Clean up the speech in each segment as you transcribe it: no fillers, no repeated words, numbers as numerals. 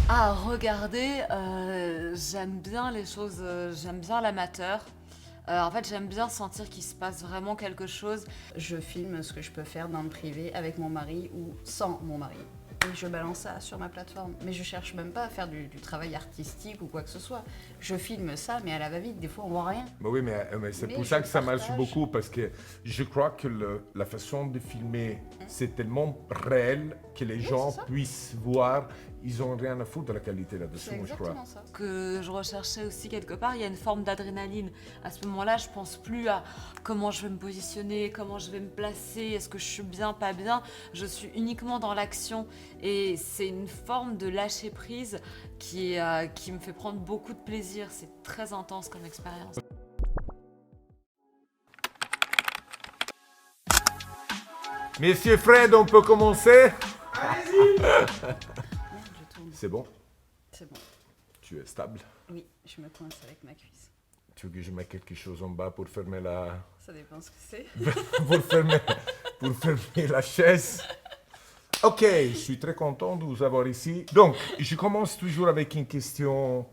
Ah, regarder, j'aime bien les choses, j'aime bien l'amateur. En fait, j'aime bien sentir qu'il se passe vraiment quelque chose. Je filme ce que je peux faire dans le privé avec mon mari ou sans mon mari. Et je balance ça sur ma plateforme. Mais je cherche même pas à faire du travail artistique ou quoi que ce soit. Je filme ça, mais à la va-vite. Des fois, on voit rien. Mais oui, mais c'est Mais pour je ça que ça marche partage. beaucoup, parce que je crois que la façon de filmer, c'est tellement réel que les gens c'est ça. puissent voir. Ils n'ont rien à foutre de la qualité là-dessus, C'est moi, je crois. exactement ça. Que je recherchais aussi quelque part, il y a une forme d'adrénaline. À ce moment-là, je pense plus à comment je vais me positionner, comment je vais me placer, est-ce que je suis bien, pas bien. Je suis uniquement dans l'action et c'est une forme de lâcher prise qui me fait prendre beaucoup de plaisir. C'est très intense comme expérience. Monsieur Fred, on peut commencer? Merde, je tourne. C'est bon? C'est bon. Tu es stable? Oui, je me coince avec ma cuisse. Tu veux que je mette quelque chose en bas pour fermer la... Ça dépend ce que c'est. pour fermer la chaise? Ok, je suis très content de vous avoir ici. Donc, je commence toujours avec une question.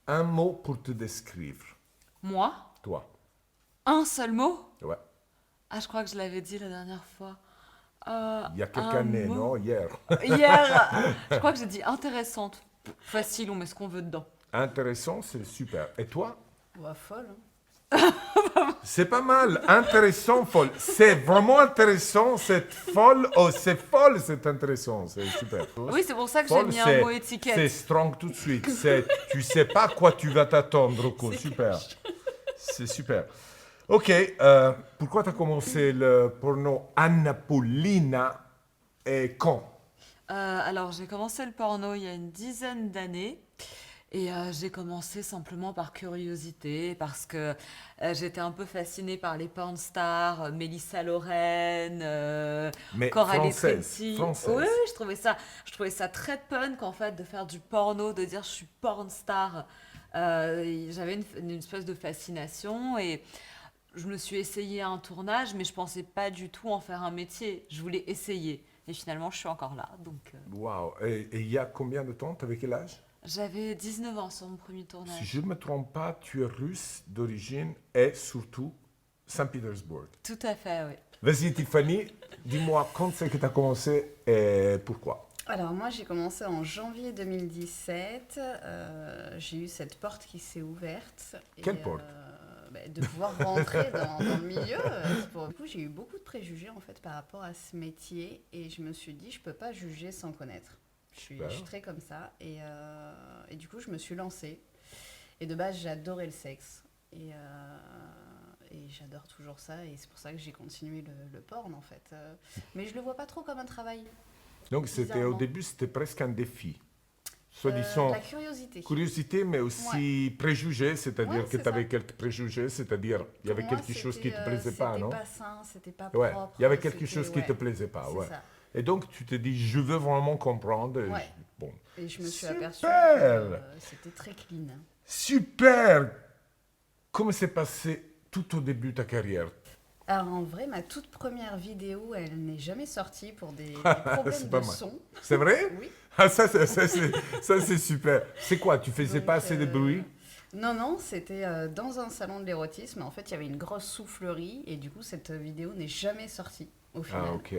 Un mot pour te décrire. Moi, Toi. un seul mot? Ouais. Ah, je crois que je l'avais dit la dernière fois. Il y a quelques Un années, mot. non? Hier. Hier, je crois que j'ai dit intéressante. Facile, on met ce qu'on veut dedans. Intéressant, c'est super. Et toi? Ouais, folle. Hein. C'est pas mal. Intéressant, folle. C'est vraiment intéressant, c'est folle. Oh, c'est folle, c'est intéressant. C'est super. Oui, c'est pour ça que j'ai Folle, mis un c'est- mot C'est étiquette. strong tout de suite. Tu sais pas quoi tu vas t'attendre, Rocco. Super. C'est super. Ok, pourquoi tu as commencé le porno Anna Paulina et quand? Alors, j'ai commencé le porno il y a une dizaine d'années. Et j'ai commencé simplement par curiosité, parce que j'étais un peu fascinée par les porn stars, Mélissa Lorraine, Mais Coralie française, Trinity. française. Oui, je trouvais ça très punk en fait de faire du porno, de dire je suis porn star. J'avais une espèce de fascination et je me suis essayée à un tournage, mais je pensais pas du tout en faire un métier. Je voulais essayer. Et finalement, je suis encore là. Donc, Waouh. Et il y a combien de temps? Tu avais quel âge? j'avais 19 ans sur mon premier Si tournage. je ne me trompe pas, tu es russe d'origine et surtout Saint-Pétersbourg. Tout à fait, oui. Vas-y Tiffany, dis-moi quand c'est que tu as commencé et pourquoi? Alors moi j'ai commencé en janvier 2017, j'ai eu cette porte qui s'est ouverte. Quelle porte? De pouvoir rentrer dans le milieu. Du coup j'ai eu beaucoup de préjugés en fait par rapport à ce métier et je me suis dit je peux pas juger sans connaître. Je suis très comme ça et du coup je me suis lancée. Et de base j'adorais le sexe et j'adore toujours ça et c'est pour ça que j'ai continué le porn en fait. Mais je le vois pas trop comme un travail. Donc c'était au Bizarrement. début, c'était presque un défi. Soit disant La curiosité. curiosité, mais aussi préjugés, c'est-à-dire Ouais, que c'est tu avais ça. quelques préjugés, c'est-à-dire il y avait Pour moi, quelque chose qui c'était, te plaisait pas, c'était non? pas sain, c'était pas Ouais, propre. il y avait quelque c'était- chose qui ouais, te plaisait pas, c'est ouais. ça. Et donc tu te dis, je veux vraiment comprendre. Ouais. Bon. Et je me suis Super. aperçue que c'était très clean. Super! Comment s'est passé tout au début de ta carrière? Alors en vrai, ma toute première vidéo, elle n'est jamais sortie pour des C'est problèmes pas de mal. son. C'est vrai? Oui. Ah, ça, c'est super. C'est quoi? Tu faisais Donc, pas assez de bruit? Non, c'était dans un salon de l'érotisme. En fait, il y avait une grosse soufflerie et du coup, cette vidéo n'est jamais sortie au final. Ah, ok.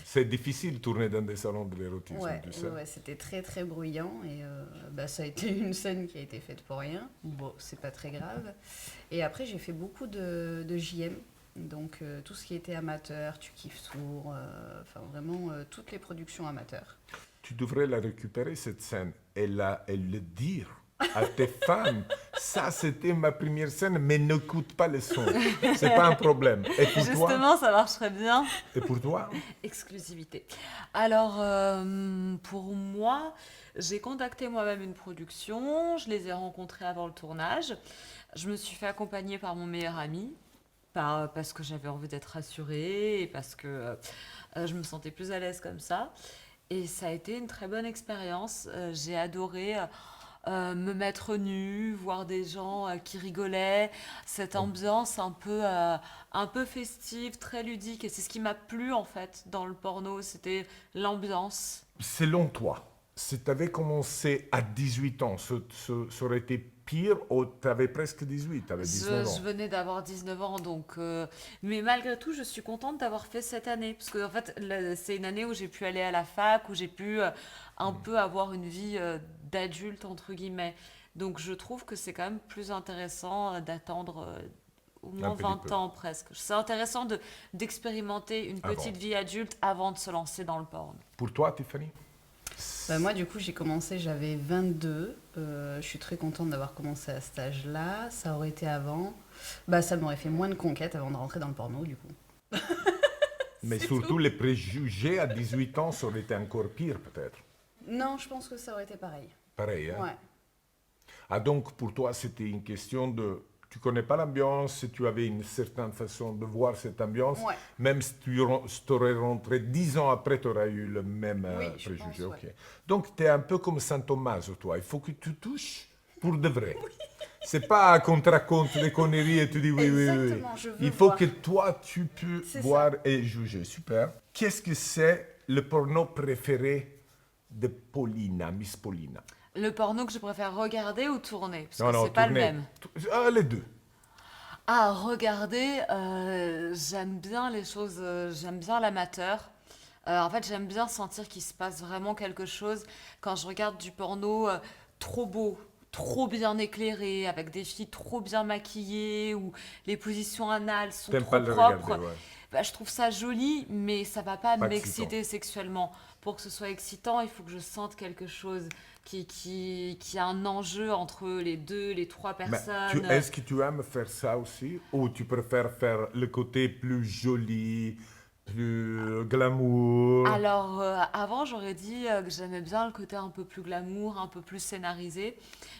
C'est difficile de tourner dans des salons de l'érotisme, Ouais, tu sais. ouais, c'était très très bruyant et ça a été une scène qui a été faite pour rien. Bon, c'est pas très grave. Et après, j'ai fait beaucoup de JM, donc tout ce qui était amateur, Tu kiffes tour, enfin vraiment toutes les productions amateurs. Tu devrais la récupérer, cette scène, et le dire à tes fans. Ça, c'était ma première scène, mais n'écoute pas le son. C'est pas un problème. Et pour toi? Justement, ça marcherait bien. Et pour toi? Exclusivité. Alors, pour moi, j'ai contacté moi-même une production, je les ai rencontrés avant le tournage. Je me suis fait accompagner par mon meilleur ami, parce que j'avais envie d'être rassurée et parce que je me sentais plus à l'aise comme ça. Et ça a été une très bonne expérience. J'ai adoré me mettre nue, voir des gens qui rigolaient, cette ambiance un peu festive, très ludique. Et c'est ce qui m'a plu en fait dans le porno, c'était l'ambiance. Selon toi, si tu avais commencé à 18 ans, ça aurait été pire ou tu avais presque 18, tu avais 19 Je ans. venais d'avoir 19 ans, donc... Mais malgré tout, je suis contente d'avoir fait cette année. Parce que, en fait, c'est une année où j'ai pu aller à la fac, où j'ai pu un peu avoir une vie d'adulte, entre guillemets. Donc, je trouve que c'est quand même plus intéressant d'attendre au Un moins petit 20 peu. ans presque. C'est intéressant d'expérimenter une Avant. petite vie adulte avant de se lancer dans le porn. Pour toi, Tiffany? Bah, moi, du coup, j'ai commencé, j'avais 22. Je suis très contente d'avoir commencé à cet âge-là. Ça aurait été avant. Bah, ça m'aurait fait moins de conquêtes avant de rentrer dans le porno, du coup. Mais C'est surtout, tout. les préjugés à 18 ans, ça aurait été encore pire, peut-être. Non, je pense que ça aurait été pareil. Pareil, hein? Ouais. Ah, donc, pour toi, c'était une question de... Tu connais pas l'ambiance, si tu avais une certaine façon de voir cette ambiance, Ouais. même si tu aurais rentré 10 ans après, tu aurais eu le même Oui, je préjugé. pense, Ok. ouais. Donc, tu es un peu comme Saint Thomas, toi. Il faut que tu touches pour de vrai. C'est pas qu'on te raconte des conneries et tu dis oui, oui, oui. Exactement, je veux Il faut voir. que toi, tu peux C'est voir et juger. Super. Qu'est-ce que c'est le porno préféré de Paulina, Miss Paulina? Le porno que je préfère regarder ou tourner? Parce Non, que non, c'est pas le tournez. même. Ah, les deux. Ah, regarder, j'aime bien les choses, j'aime bien l'amateur. En fait, j'aime bien sentir qu'il se passe vraiment quelque chose quand je regarde du porno trop beau, trop bien éclairé, avec des filles trop bien maquillées, où les positions anales sont T'aimes trop pas le propres. regarder, ouais. Bah, je trouve ça joli, mais ça va pas Pas m'exciter sexuellement. Pour que ce soit excitant, il faut que je sente quelque chose qui a un enjeu entre les trois Mais personnes. est-ce que tu aimes faire ça aussi? Ou tu préfères faire le côté plus joli, plus glamour? Alors, avant, j'aurais dit que j'aimais bien le côté un peu plus glamour, un peu plus scénarisé.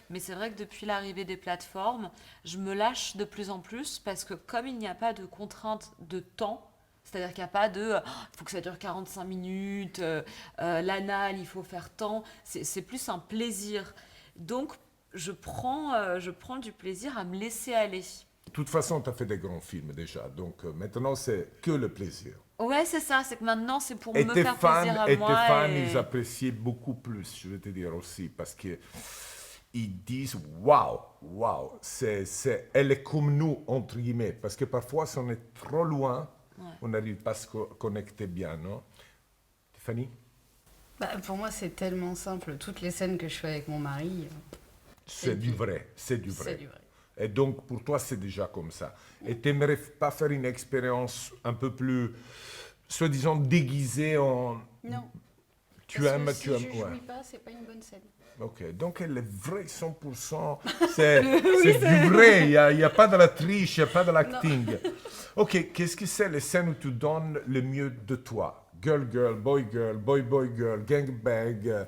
Mais c'est vrai que depuis l'arrivée des plateformes, je me lâche de plus en plus parce que comme il n'y a pas de contrainte de temps, c'est-à-dire qu'il n'y a pas de il faut que ça dure 45 minutes, l'anal, il faut faire tant, c'est plus un plaisir. Donc, je prends du plaisir à me laisser aller. De toute façon, tu as fait des grands films déjà, donc maintenant c'est que le plaisir. Ouais, c'est ça, c'est que maintenant, c'est pour Et me tes faire fans, plaisir à et moi. tes fans, et- ils appréciaient beaucoup plus, je vais te dire aussi, parce que ils disent waouh, waouh, elle est comme nous entre guillemets, parce que parfois, si on est trop loin, Ouais. on n'arrive pas à se connecter bien, non? Tiffany? Bah, pour moi, c'est tellement simple. Toutes les scènes que je fais avec mon mari, C'est du du- vrai, c'est du c'est vrai. du vrai. Et donc, pour toi, c'est déjà comme ça. Et tu n'aimerais pas faire une expérience un peu plus, soi-disant, déguisée en... Non. Tu Parce aimes, que si tu je aimes, ouais. jouis pas, c'est pas une bonne scène. Ok, donc elle est vraie 100%. C'est du vrai, il n'y a pas de la triche, il n'y a pas de l'acting. Ok, qu'est-ce que c'est les scènes où tu donnes le mieux de toi? Girl, girl, boy, girl, gangbang.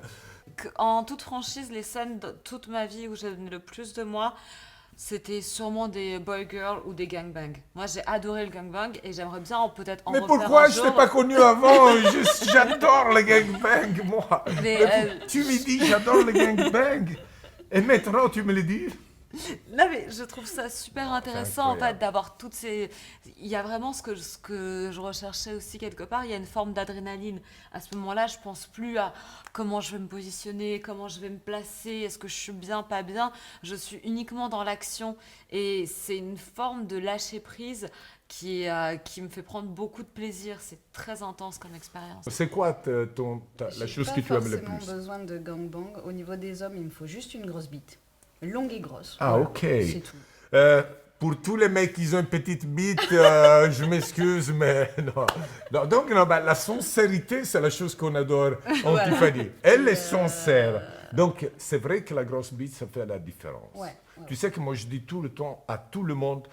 En toute franchise, les scènes de toute ma vie où j'ai donné le plus de moi, c'était sûrement des boy girl ou des gangbangs. Moi, j'ai adoré le gangbang et j'aimerais bien peut-être en Mais refaire pourquoi un je jour. t'ai pas connu avant? J'adore le gangbang, moi. Mais, Tu me dis j'adore le gangbang. Et maintenant tu me le dis? Non, mais je trouve ça super intéressant en incroyable. fait d'avoir toutes ces. Il y a vraiment ce que je recherchais aussi quelque part. Il y a une forme d'adrénaline. À ce moment-là, je pense plus à comment je vais me positionner, comment je vais me placer, est-ce que je suis bien, pas bien. Je suis uniquement dans l'action et c'est une forme de lâcher prise qui me fait prendre beaucoup de plaisir. C'est très intense comme expérience. C'est quoi la J'ai chose pas que tu aimes le forcément plus? besoin de gangbang. Au niveau des hommes, il me faut juste une grosse bite. Longue et grosse. Ah, Voilà. ok. C'est tout. Pour tous les mecs qui ont une petite bite, je m'excuse, mais non. Non, donc, non, bah, la sincérité, c'est la chose qu'on adore en Voilà. Tiffany. Elle est sincère. Donc, c'est vrai que la grosse bite, ça fait la différence. Ouais, ouais. Tu sais que moi, je dis tout le temps à tout le monde,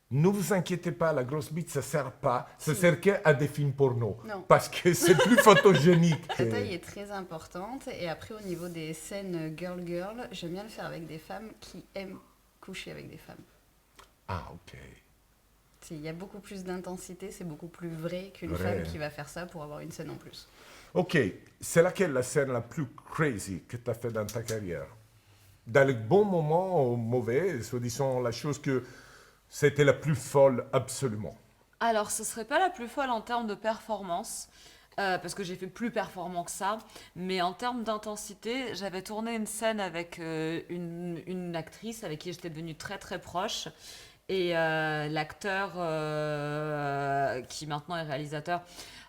ne vous inquiétez pas, la grosse bite, ça sert pas. Ça sert qu'à des films porno. Non. Parce que c'est plus photogénique. La taille est très importante. Et après, au niveau des scènes girl-girl, j'aime bien le faire avec des femmes qui aiment coucher avec des femmes. Ah, ok. Il y a beaucoup plus d'intensité, c'est beaucoup plus vrai qu'une Vrai. femme qui va faire ça pour avoir une scène en plus. Ok, c'est laquelle la scène la plus crazy que tu as fait dans ta carrière? Dans le bon moment ou mauvais, soit disant la chose que c'était la plus folle absolument. Alors, ce serait pas la plus folle en termes de performance. parce que j'ai fait plus performant que ça. Mais en termes d'intensité, j'avais tourné une scène avec une actrice avec qui j'étais devenue très très proche. Et l'acteur qui maintenant est réalisateur.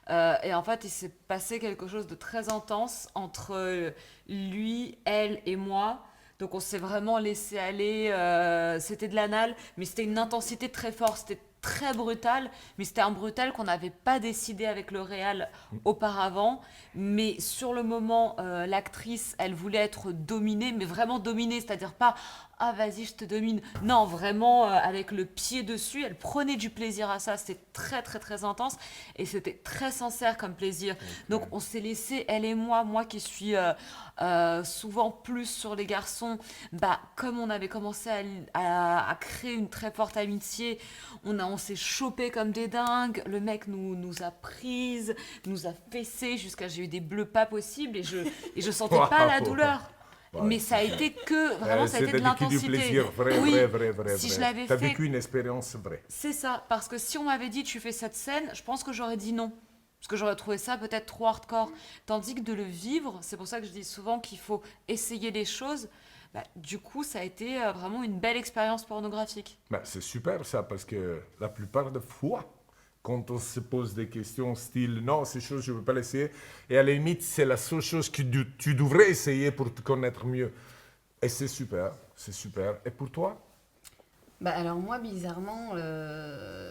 Et en fait, il s'est passé quelque chose de très intense entre lui, elle et moi. Donc on s'est vraiment laissé aller. C'était de l'anal, mais c'était une intensité très forte. C'était très brutal, mais c'était un brutal qu'on n'avait pas décidé avec le réal auparavant. Mais sur le moment, l'actrice, elle voulait être dominée, mais vraiment dominée, c'est-à-dire pas ah vas-y je te domine. Non, vraiment avec le pied dessus, elle prenait du plaisir à ça. C'était très très très intense et c'était très sincère comme plaisir. Okay. Donc on s'est laissé, elle et moi qui suis souvent plus sur les garçons, bah comme on avait commencé à créer une très forte amitié, on s'est chopé comme des dingues. Le mec nous a prises, nous a fessé jusqu'à j'ai eu des bleus pas possibles et je sentais pas la douleur. Ouais. Mais ça a été que vraiment ça a été de l'intensité. Du plaisir vrai, oui, vrai. Si je l'avais T'as fait, vécu une expérience vraie. C'est ça, parce que si on m'avait dit tu fais cette scène, je pense que j'aurais dit non. Parce que j'aurais trouvé ça peut-être trop hardcore. Tandis que de le vivre, c'est pour ça que je dis souvent qu'il faut essayer les choses. Bah, du coup, ça a été vraiment une belle expérience pornographique. Bah, c'est super ça, parce que la plupart des fois, quand on se pose des questions style « Non, ces choses, je ne veux pas l'essayer », et à la limite, c'est la seule chose que tu devrais essayer pour te connaître mieux. Et c'est super, c'est super. Et pour toi ? Bah alors moi, bizarrement,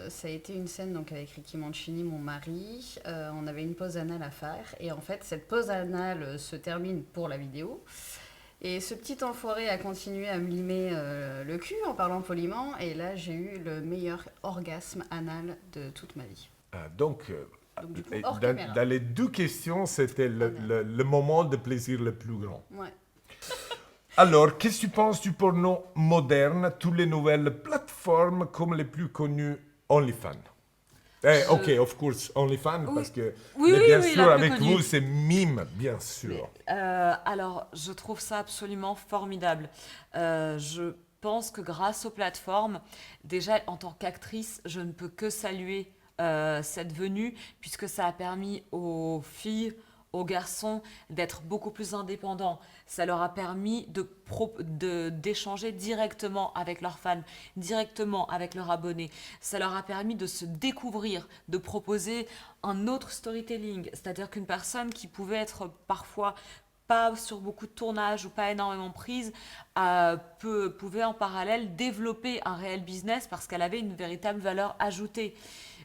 ça a été une scène donc, avec Ricky Mancini, mon mari. On avait une pause anale à faire. Et en fait, cette pause anale se termine pour la vidéo. Et ce petit enfoiré a continué à me limer le cul en parlant poliment. Et là, j'ai eu le meilleur orgasme anal de toute ma vie. Donc du coup, hors dans les deux questions, c'était le moment de plaisir le plus grand. Ouais. Alors, qu'est-ce que tu penses du porno moderne, toutes les nouvelles plateformes comme les plus connues OnlyFans? Ok, of course, OnlyFans, oui. Parce que bien sûr, avec vous, c'est Mime, bien sûr. Alors, je trouve ça absolument formidable. Je pense que grâce aux plateformes, déjà en tant qu'actrice, je ne peux que saluer cette venue, puisque ça a permis aux filles, aux garçons d'être beaucoup plus indépendants. Ça leur a permis d'échanger directement avec leurs fans, directement avec leurs abonnés. Ça leur a permis de se découvrir, de proposer un autre storytelling. C'est-à-dire qu'une personne qui pouvait être parfois pas sur beaucoup de tournages ou pas énormément prise, pouvait en parallèle développer un réel business parce qu'elle avait une véritable valeur ajoutée.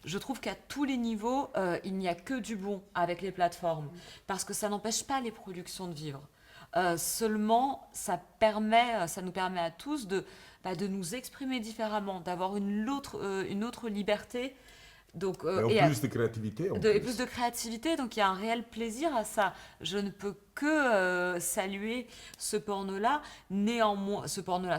Je trouve qu'à tous les niveaux, il n'y a que du bon avec les plateformes, parce que ça n'empêche pas les productions de vivre. Seulement, ça nous permet à tous de nous exprimer différemment, d'avoir une autre liberté. Donc, et plus de créativité. Et plus de créativité, donc il y a un réel plaisir à ça. Je ne peux que saluer ce porno-là,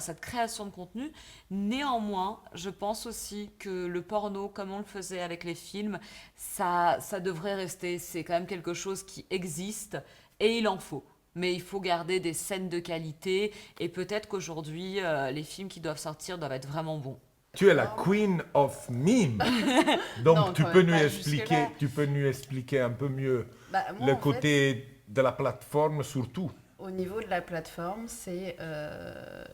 cette création de contenu. Néanmoins, je pense aussi que le porno, comme on le faisait avec les films, ça devrait rester. C'est quand même quelque chose qui existe et il en faut. Mais il faut garder des scènes de qualité et peut-être qu'aujourd'hui, les films qui doivent sortir doivent être vraiment bons. Tu es la queen of meme. Donc non, tu peux nous expliquer un peu mieux le côté de la plateforme surtout. Au niveau de la plateforme, c'est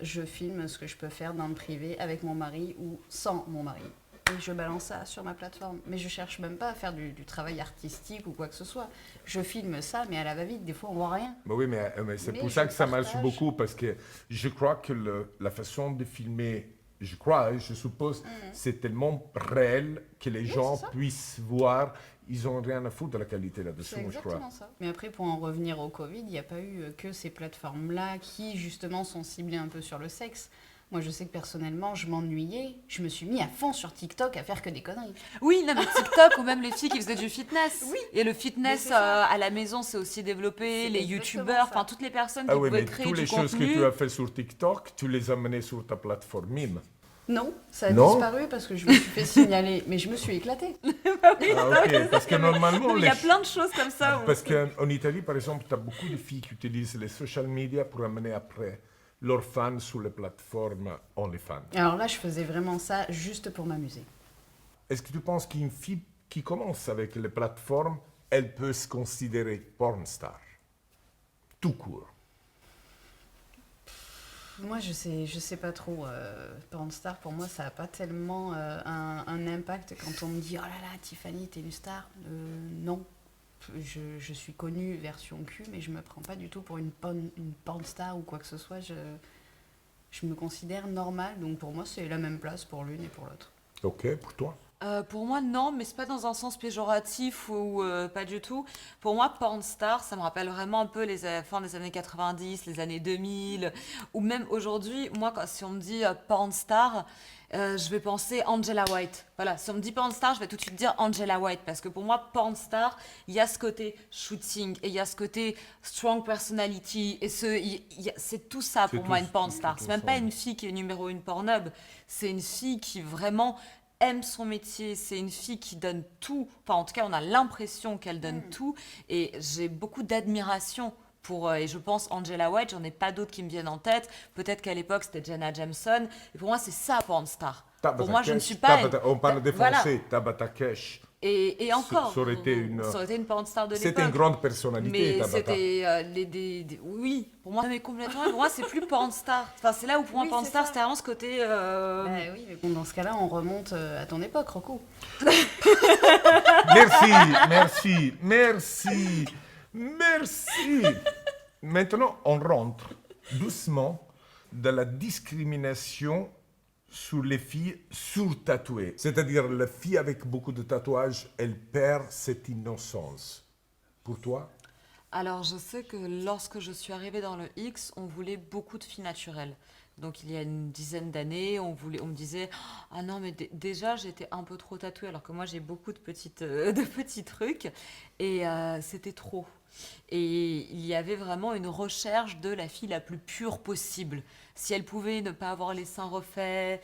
je filme ce que je peux faire dans le privé avec mon mari ou sans mon mari. Et je balance ça sur ma plateforme. Mais je cherche même pas à faire du travail artistique ou quoi que ce soit. Je filme ça, mais à la va-vite, des fois on voit rien. Bah oui, mais c'est pour ça que ça marche beaucoup, parce que je crois que la façon de filmer, je suppose, c'est tellement réel que les gens puissent voir. Ils n'ont rien à foutre de la qualité là-dessus, je crois. C'est exactement ça. Mais après, pour en revenir au Covid, il n'y a pas eu que ces plateformes-là qui, justement, sont ciblées un peu sur le sexe. Moi, je sais que personnellement, je m'ennuyais. Je me suis mis à fond sur TikTok à faire que des conneries. Oui, non, mais TikTok, ou même les filles qui faisaient du fitness. Oui. Et le fitness à la maison, c'est aussi développé. Les youtubeurs, enfin, toutes les personnes qui pouvaient créer du contenu. Toutes les choses que tu as fait sur TikTok, tu les as menées sur ta plateforme Mime. Non, ça a disparu parce que je me suis fait signaler. Mais je me suis éclatée. Parce que normalement... Il y a plein de choses comme ça. Parce qu'en Italie, par exemple, tu as beaucoup de filles qui utilisent les social media pour amener après leurs fans sur les plateformes OnlyFans. Alors là, je faisais vraiment ça juste pour m'amuser. Est-ce que tu penses qu'une fille qui commence avec les plateformes elle peut se considérer porn star? Tout court. Moi, je sais pas trop. Porn star, pour moi, ça n'a pas tellement un impact quand on me dit « Oh là là, Tiffany, t'es une star ». Non. Je suis connue version cul, mais je me prends pas du tout pour une porn star ou quoi que ce soit. Je me considère normale, donc pour moi, c'est la même place pour l'une et pour l'autre. Ok, pour toi? Pour moi, non, mais c'est pas dans un sens péjoratif ou pas du tout. Pour moi, porn star, ça me rappelle vraiment un peu les fins des années 90, les années 2000, ou même aujourd'hui. Moi, si on me dit porn star, je vais penser Angela White. Voilà, si on me dit porn star, je vais tout de suite dire Angela White, parce que pour moi, porn star, il y a ce côté shooting, et il y a ce côté strong personality, et c'est tout ça pour moi, une porn star. C'est même pas une fille qui est numéro 1 Pornhub, c'est une fille qui vraiment aime son métier, c'est une fille qui donne tout, enfin en tout cas on a l'impression qu'elle donne tout, et j'ai beaucoup d'admiration pour, et je pense Angela White, j'en ai pas d'autres qui me viennent en tête, peut-être qu'à l'époque c'était Jenna Jameson, et pour moi c'est ça porn star. Pour moi je ne suis pas... On parle des voilà. Français, Tabata Cash. Et encore, ça aurait été une porn star de l'époque. C'était une grande personnalité, mais Tabata. c'était oui, pour moi, mais complètement. Pour moi, c'est plus porn star. Enfin, c'est là où pour moi, porn star, c'était vraiment ce côté. Oui, mais bon, dans ce cas-là, on remonte à ton époque, Rocco. Merci. Maintenant, on rentre doucement dans la discrimination sur les filles surtatouées. C'est-à-dire, la fille avec beaucoup de tatouages, elle perd cette innocence. Pour toi? Alors, je sais que lorsque je suis arrivée dans le X, on voulait beaucoup de filles naturelles. Donc, il y a une dizaine d'années, on me disait « Ah non, mais déjà, j'étais un peu trop tatouée, alors que moi, j'ai beaucoup de petits trucs. » Et c'était trop. Et il y avait vraiment une recherche de la fille la plus pure possible. Si elle pouvait ne pas avoir les seins refaits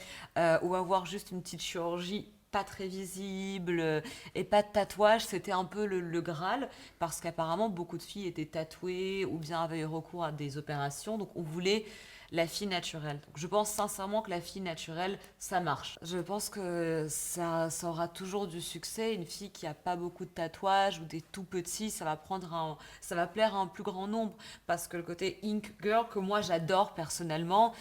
ou avoir juste une petite chirurgie pas très visible et pas de tatouage, c'était un peu le Graal, parce qu'apparemment beaucoup de filles étaient tatouées ou bien avaient eu recours à des opérations, donc on voulait la fille naturelle. Donc je pense sincèrement que la fille naturelle, ça marche. Je pense que ça aura toujours du succès. Une fille qui a pas beaucoup de tatouages ou des tout petits, ça va plaire à un plus grand nombre, parce que le côté Ink Girl que moi j'adore personnellement,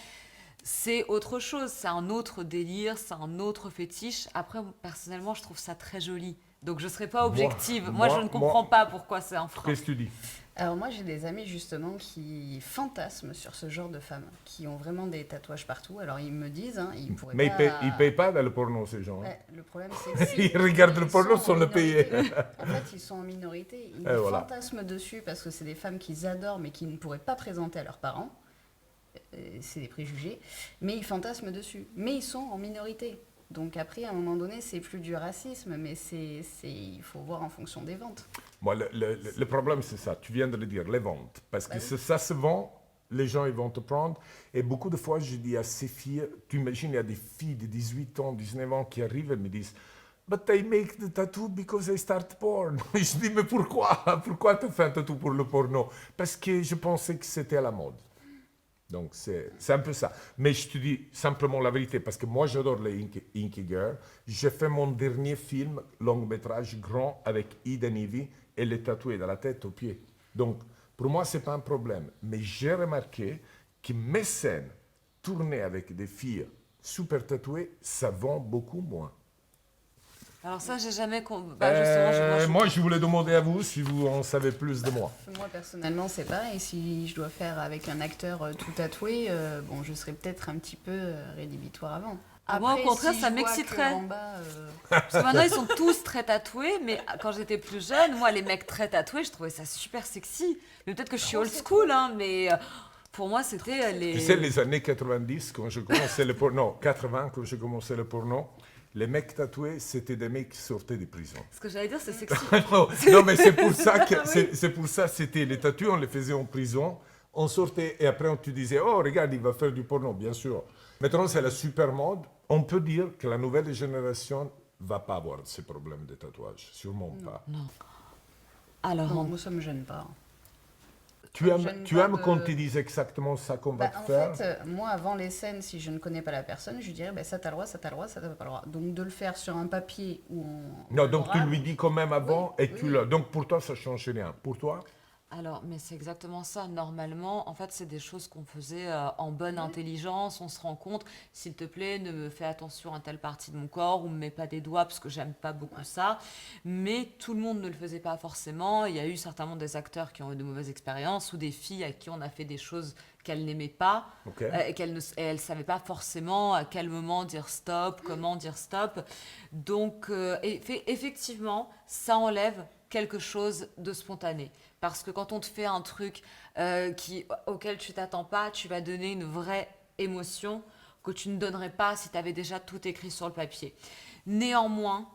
c'est autre chose, c'est un autre délire, c'est un autre fétiche. Après, personnellement, je trouve ça très joli. Donc je ne serai pas objective. Moi, je ne comprends pas pourquoi c'est un frein. Qu'est-ce que tu dis? Alors moi, j'ai des amis justement qui fantasment sur ce genre de femmes, qui ont vraiment des tatouages partout. Alors ils me disent, ils pourraient Mais pas... ils payent pas dans le porno, ces gens. Ouais, le problème, c'est que Ils regardent le porno sans le minorité. payer. En fait, ils sont en minorité. Ils voilà. fantasment dessus parce que c'est des femmes qu'ils adorent, mais qui ne pourraient pas présenter à leurs parents. C'est des préjugés. Mais ils fantasment dessus. Mais ils sont en minorité. Donc après, à un moment donné, c'est plus du racisme, mais il faut voir en fonction des ventes. Moi, le problème, c'est ça. Tu viens de le dire, les ventes. Parce que ça se vend, les gens, ils vont te prendre. Et beaucoup de fois, je dis à ces filles, tu imagines, il y a des filles de 18 ans, 19 ans qui arrivent et me disent « But I make the tattoo because I start porn. » Je dis « Mais pourquoi? Pourquoi tu fais un tattoo pour le porno? » Parce que je pensais que c'était à la mode. Donc, c'est un peu ça. Mais je te dis simplement la vérité, parce que moi, j'adore les Inky Girls. J'ai fait mon dernier film, long-métrage grand, avec Ida Nivi, et les tatoués de la tête aux pieds. Donc, pour moi, ce n'est pas un problème. Mais j'ai remarqué que mes scènes tournées avec des filles super tatouées, ça vend beaucoup moins. Alors ça, j'ai jamais... Moi, je voulais demander à vous si vous en savez plus de moi. Moi, personnellement, c'est pareil. Si je dois faire avec un acteur tout tatoué, bon, je serais peut-être un petit peu rédhibitoire avant. Moi, au contraire, ça m'exciterait. Parce que maintenant, ils sont tous très tatoués, mais quand j'étais plus jeune, moi, les mecs très tatoués, je trouvais ça super sexy. Mais peut-être que je suis old school, hein, mais... Pour moi, c'était les... Tu sais, les années 90, quand je commençais le porno... Non, 80, quand je commençais le porno... Les mecs tatoués, c'était des mecs qui sortaient des prisons. Ce que j'allais dire, c'est sexy. non, mais c'est pour ça que c'est pour ça c'était les tatoués, on les faisait en prison, on sortait et après on te disait oh regarde il va faire du porno, bien sûr. Maintenant c'est la super mode. On peut dire que la nouvelle génération va pas avoir ces problèmes de tatouage, sûrement pas. Non. Alors moi ça me gêne pas. Tu aimes qu'on te dise exactement ça qu'on va te faire? En fait, moi, avant les scènes, si je ne connais pas la personne, je dirais ça t'as le droit, ça t'as le droit, ça t'as pas le droit. Donc de le faire sur un papier ou en Non, donc tu oral, lui dis quand même avant oui, et tu oui. le... Donc pour toi, ça change rien. Pour toi? Alors, mais c'est exactement ça. Normalement, en fait, c'est des choses qu'on faisait en bonne intelligence. On se rend compte, s'il te plaît, ne me fais attention à telle partie de mon corps ou me mets pas des doigts parce que j'aime pas beaucoup ça. Mais tout le monde ne le faisait pas forcément. Il y a eu certainement des acteurs qui ont eu de mauvaises expériences ou des filles à qui on a fait des choses qu'elles n'aimaient pas Ok. et elles ne savaient pas forcément à quel moment dire stop, comment dire stop. Donc, effectivement, ça enlève quelque chose de spontané. Parce que quand on te fait un truc auquel tu t'attends pas, tu vas donner une vraie émotion que tu ne donnerais pas si tu avais déjà tout écrit sur le papier. Néanmoins,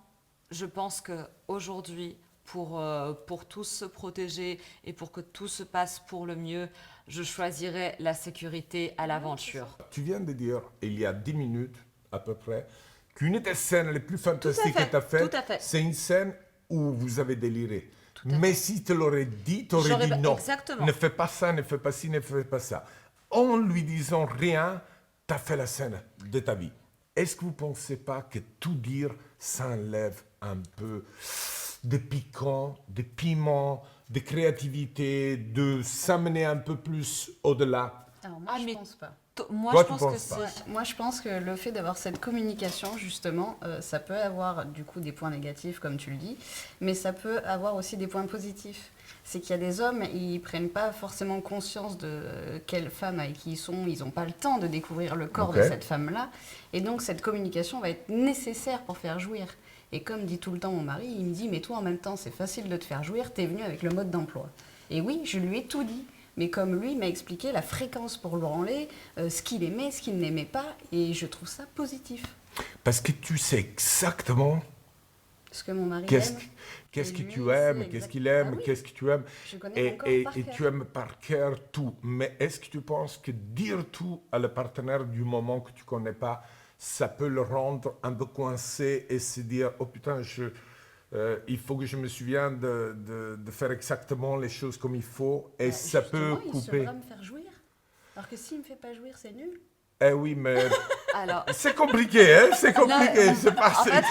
je pense qu'aujourd'hui, pour tous se protéger et pour que tout se passe pour le mieux, je choisirais la sécurité à l'aventure. Tu viens de dire, il y a 10 minutes à peu près, qu'une des scènes les plus fantastiques que tu as tout à fait. c'est une scène où vous avez déliré. à fait. Mais si tu l'aurais dit, tu aurais J'aurais dit pas- non. exactement. Ne fais pas ça, ne fais pas ci, ne fais pas ça. En lui disant rien, tu as fait la scène de ta vie. Est-ce que vous ne pensez pas que tout dire, ça enlève un peu de piquant, de piment, de créativité, de s'amener un peu plus au-delà? Alors moi, je pense pas. Moi, Toi, je tu pense penses que pas. c'est... Moi, je pense que le fait d'avoir cette communication, justement, ça peut avoir du coup des points négatifs, comme tu le dis, mais ça peut avoir aussi des points positifs. C'est qu'il y a des hommes, ils prennent pas forcément conscience de quelle femme avec qui ils sont, ils n'ont pas le temps de découvrir le corps de Ok. cette femme-là, et donc cette communication va être nécessaire pour faire jouir. Et comme dit tout le temps mon mari, il me dit, mais toi en même temps, c'est facile de te faire jouir, t'es venu avec le mode d'emploi. Et oui, je lui ai tout dit. Mais comme lui m'a expliqué la fréquence pour le branler, ce qu'il aimait, ce qu'il n'aimait pas, et je trouve ça positif. Parce que tu sais exactement Ce que mon mari qu'est-ce aime. qu'est-ce Et que lui, tu c'est aimes, qu'est-ce qu'il aime, Ah oui. qu'est-ce que tu aimes. Je connais mon corps par Et cœur. tu aimes par cœur tout. Mais est-ce que tu penses que dire tout à le partenaire du moment que tu ne connais pas, ça peut le rendre un peu coincé et se dire, oh putain, il faut que je me souvienne de faire exactement les choses comme il faut et Bah, ça peut justement, il couper. saura me faire jouir. Alors que s'il me fait pas jouir, c'est nul. Eh oui, mais Alors, c'est compliqué, hein, c'est compliqué. non, C'est pas, en fait,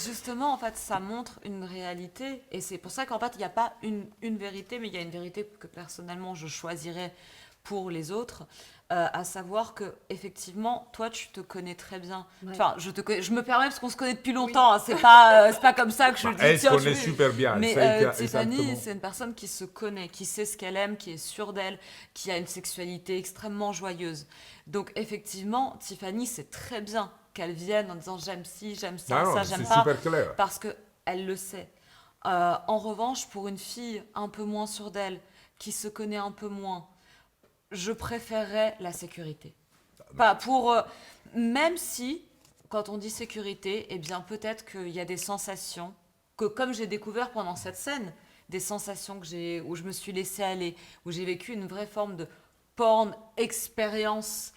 justement, en fait, ça montre une réalité. Et c'est pour ça qu'en fait, il n'y a pas une vérité, mais il y a une vérité que personnellement, je choisirais pour les autres. À savoir que effectivement, toi, tu te connais très bien. Ouais. Enfin, je me permets parce qu'on se connaît depuis longtemps. Hein, c'est pas comme ça que je le dis. elle se tiens, connaît je- super bien. Mais c'est Tiffany, exactement. c'est une personne qui se connaît, qui sait ce qu'elle aime, qui est sûre d'elle, qui a une sexualité extrêmement joyeuse. Donc effectivement, Tiffany sait très bien qu'elle vienne en disant j'aime ci, j'aime ça, Non, ça non, j'aime c'est pas, super clair. parce que elle le sait. En revanche, pour une fille un peu moins sûre d'elle, qui se connaît un peu moins, je préférerais la sécurité. Pas pour, même si, quand on dit sécurité, eh bien peut-être qu'il y a des sensations que, comme j'ai découvert pendant cette scène, des sensations où je me suis laissée aller, où j'ai vécu une vraie forme de porn expérience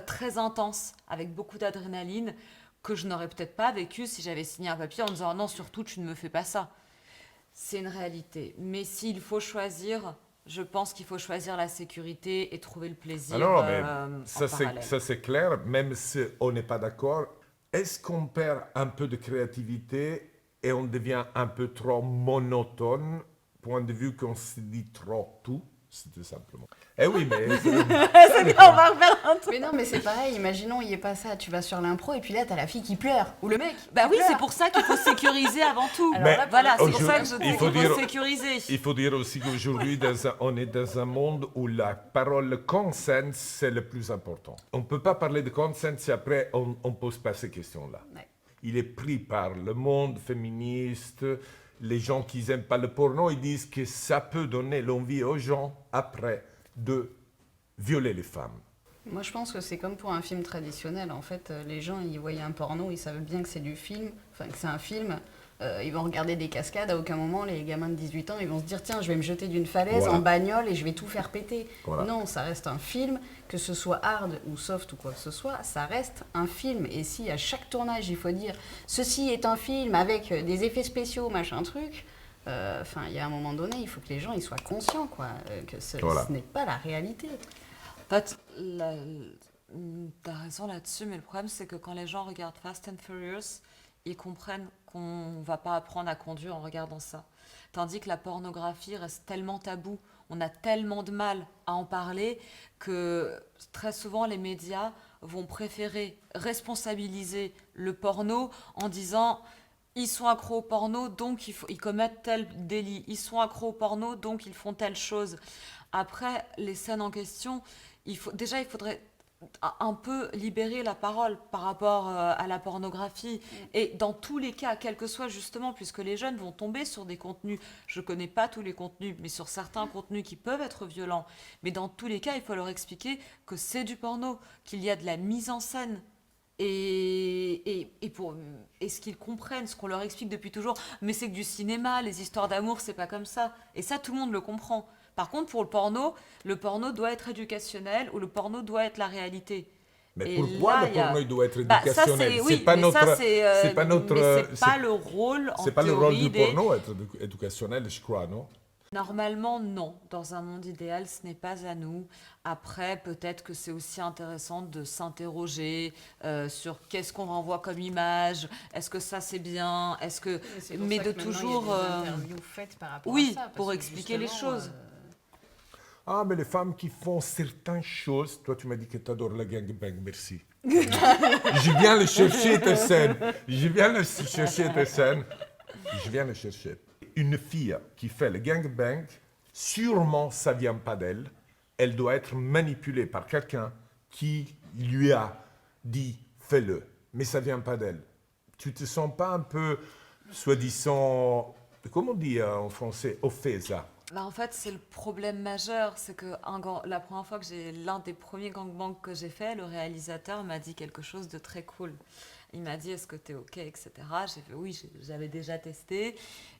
très intense, avec beaucoup d'adrénaline, que je n'aurais peut-être pas vécu si j'avais signé un papier en disant non, surtout tu ne me fais pas ça. C'est une réalité. Mais s'il faut choisir, je pense qu'il faut choisir la sécurité et trouver le plaisir. Ah non, mais en ça parallèle. c'est clair, même si on n'est pas d'accord. Est-ce qu'on perd un peu de créativité et on devient un peu trop monotone, point de vue qu'on se dit trop tout, c'est tout simplement. Eh oui, mais... C'est bien, on va refaire un truc. Mais non, mais c'est pareil, imaginons, il n'y ait pas ça, tu vas sur l'impro et puis là, t'as la fille qui pleure, ou le mec. Bah qui oui, pleure. c'est pour ça qu'il faut sécuriser avant tout. Alors Mais là, Voilà, c'est pour aujourd'hui, ça que je dis il faut qu'il dire- faut sécuriser. Il faut dire aussi qu'aujourd'hui, on est dans un monde où la parole consent, c'est le plus important. On ne peut pas parler de consent si après on ne pose pas ces questions-là. Ouais. Il est pris par le monde féministe, les gens qui n'aiment pas le porno, ils disent que ça peut donner l'envie aux gens après de violer les femmes. Moi, je pense que c'est comme pour un film traditionnel. En fait, les gens, ils voyaient un porno, ils savent bien que c'est du film, enfin que c'est un film. Ils vont regarder des cascades. À aucun moment, les gamins de 18 ans, ils vont se dire tiens, je vais me jeter d'une falaise Voilà. en bagnole et je vais tout faire péter. Voilà. Non, ça reste un film, que ce soit hard ou soft ou quoi que ce soit, ça reste un film. Et si à chaque tournage, il faut dire ceci est un film avec des effets spéciaux, machin truc. Enfin, il y a un moment donné, il faut que les gens ils soient conscients, quoi, que ce n'est pas la réalité. En fait, t'as raison là-dessus, mais le problème, c'est que quand les gens regardent Fast and Furious, ils comprennent qu'on va pas apprendre à conduire en regardant ça. Tandis que la pornographie reste tellement tabou, on a tellement de mal à en parler que très souvent les médias vont préférer responsabiliser le porno en disant ils sont accros au porno, donc ils commettent tel délit. Ils sont accros au porno, donc ils font telle chose. Après, les scènes en question, il faudrait un peu libérer la parole par rapport à la pornographie. Et dans tous les cas, quel que soit justement, puisque les jeunes vont tomber sur des contenus, je ne connais pas tous les contenus, mais sur certains contenus qui peuvent être violents. Mais dans tous les cas, il faut leur expliquer que c'est du porno, qu'il y a de la mise en scène. Et ce qu'ils comprennent, ce qu'on leur explique depuis toujours, mais c'est que du cinéma, les histoires d'amour, c'est pas comme ça. Et ça, tout le monde le comprend. Par contre, pour le porno doit être éducationnel ou le porno doit être la réalité. Mais Et pourquoi là, le porno il doit être éducationnel? C'est pas le rôle en c'est pas le rôle du théorie porno être éducationnel, je crois, non? Normalement, non. Dans un monde idéal, ce n'est pas à nous. Après, peut-être que c'est aussi intéressant de s'interroger sur qu'est-ce qu'on renvoie comme image. Est-ce que ça, c'est bien? Est-ce que... Mais de toujours... Il y a des interviews faites par rapport oui, à ça. Parce pour que expliquer les justement, choses. Ah, mais les femmes qui font certaines choses, toi tu m'as dit que tu adores le gangbang, merci. Je viens le chercher tes scènes. Je viens le chercher tes scènes. Je viens le chercher. Une fille qui fait le gangbang, sûrement ça vient pas d'elle. Elle doit être manipulée par quelqu'un qui lui a dit fais-le. Mais ça vient pas d'elle. Tu te sens pas un peu, soi-disant, comment on dit en français, offesa? Bah, en fait, c'est le problème majeur, c'est que la première fois que l'un des premiers gangbangs que j'ai fait, le réalisateur m'a dit quelque chose de très cool. Il m'a dit, est-ce que t'es OK, etc. J'ai fait oui, j'avais déjà testé.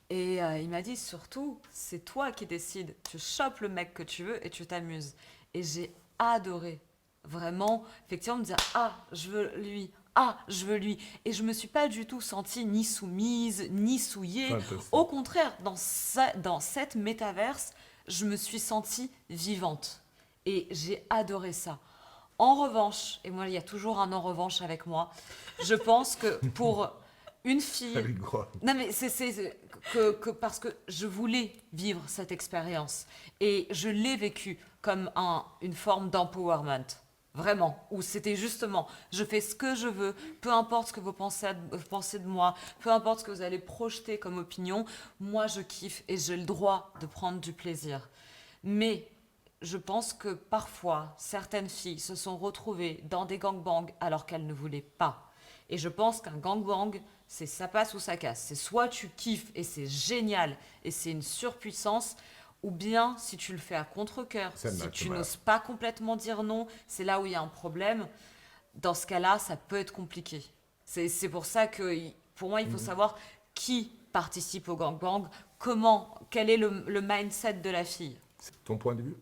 Et il m'a dit, surtout, c'est toi qui décides. Tu chopes le mec que tu veux et tu t'amuses. Et j'ai adoré, vraiment, effectivement, me dire, ah, je veux lui. Ah, je veux lui. Et je me suis pas du tout sentie ni soumise, ni souillée. Fantastique. Au contraire, dans cette métaverse, je me suis sentie vivante. Et j'ai adoré ça. En revanche, et moi, il y a toujours un en revanche avec moi, je pense que pour une fille... Avec quoi? Non, mais parce que je voulais vivre cette expérience. Et je l'ai vécue comme une forme d'empowerment. Vraiment, où c'était justement, je fais ce que je veux, peu importe ce que vous pensez de moi, peu importe ce que vous allez projeter comme opinion, moi je kiffe et j'ai le droit de prendre du plaisir. Mais je pense que parfois, certaines filles se sont retrouvées dans des gangbangs alors qu'elles ne voulaient pas. Et je pense qu'un gangbang, c'est ça passe ou ça casse. C'est soit tu kiffes et c'est génial et c'est une surpuissance, ou bien, si tu le fais à contre-cœur, si tu n'oses pas complètement dire non, c'est là où il y a un problème. Dans ce cas-là, ça peut être compliqué. C'est pour ça que, pour moi, il faut savoir qui participe au gangbang, quel est le mindset de la fille. C'est ton point de vue?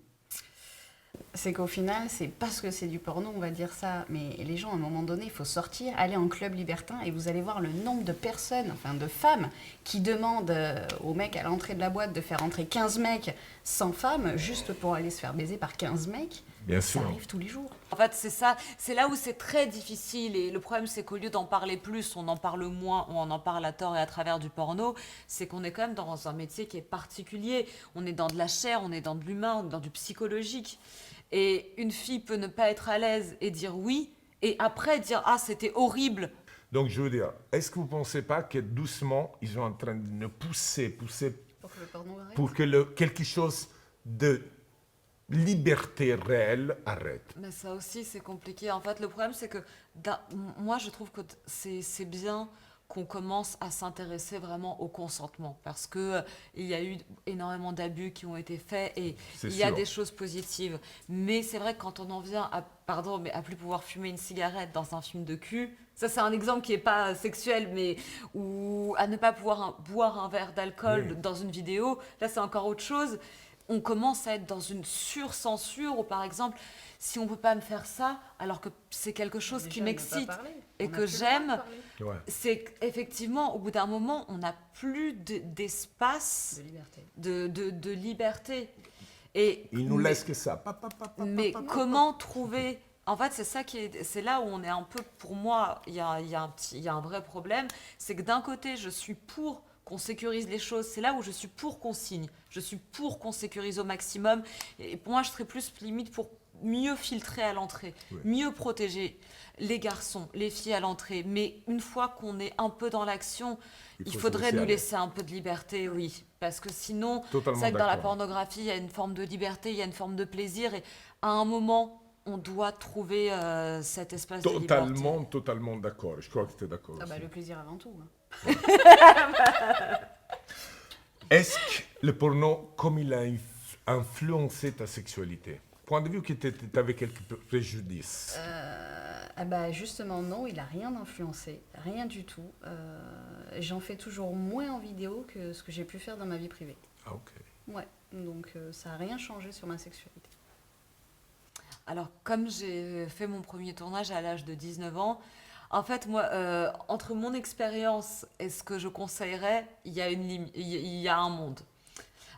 C'est qu'au final, c'est parce que c'est du porno, on va dire ça, mais les gens, à un moment donné, il faut sortir, aller en club libertin et vous allez voir le nombre de personnes, enfin de femmes, qui demandent aux mecs à l'entrée de la boîte de faire entrer 15 mecs sans femmes, juste pour aller se faire baiser par 15 mecs. Bien ça sûr. arrive tous les jours. En fait, c'est ça, c'est là où c'est très difficile et le problème c'est qu'au lieu d'en parler plus, on en parle moins ou on en parle à tort et à travers du porno, c'est qu'on est quand même dans un métier qui est particulier, on est dans de la chair, on est dans de l'humain, on est dans du psychologique et une fille peut ne pas être à l'aise et dire oui et après dire ah c'était horrible. Donc je veux dire, est-ce que vous ne pensez pas que doucement, ils sont en train de nous pousser Pour que le porno arrête. pour que quelque chose de liberté réelle arrête? Mais ça aussi, c'est compliqué. En fait, le problème, c'est que moi, je trouve que c'est bien qu'on commence à s'intéresser vraiment au consentement parce que il y a eu énormément d'abus qui ont été faits et il y a des choses positives. Mais c'est vrai que quand on en vient à plus pouvoir fumer une cigarette dans un film de cul, ça c'est un exemple qui n'est pas sexuel, mais ou à ne pas pouvoir boire un verre d'alcool dans une vidéo, là c'est encore autre chose. on commence à être dans une sur-censure, ou par exemple, si on ne peut pas me faire ça, alors que c'est quelque chose qui m'excite et que j'aime, c'est qu'effectivement, au bout d'un moment, on n'a plus d'espace de liberté. Et, il nous laisse que ça. Mais comment trouver... En fait, c'est là où on est un peu, pour moi, il y a un vrai problème, c'est que d'un côté, je suis pour qu'on sécurise les choses, c'est là où je suis pour qu'on signe, je suis pour qu'on sécurise au maximum, et pour moi, je serais plus limite pour mieux filtrer à l'entrée, mieux protéger les garçons, les filles à l'entrée, mais une fois qu'on est un peu dans l'action, il faudrait nous laisser un peu de liberté, oui, parce que sinon, c'est vrai que dans la pornographie, il y a une forme de liberté, il y a une forme de plaisir, et à un moment, on doit trouver cet espace de liberté. Totalement d'accord. Je crois que tu es d'accord aussi. Le plaisir avant tout. Est-ce que le porno, comme il a influencé ta sexualité? Point de vue que tu avais quelques préjudices. Justement, non, il n'a rien influencé. Rien du tout. J'en fais toujours moins en vidéo que ce que j'ai pu faire dans ma vie privée. Ah, ok. Ouais, donc ça n'a rien changé sur ma sexualité. Alors, comme j'ai fait mon premier tournage à l'âge de 19 ans, en fait, moi, entre mon expérience et ce que je conseillerais, il y a un monde.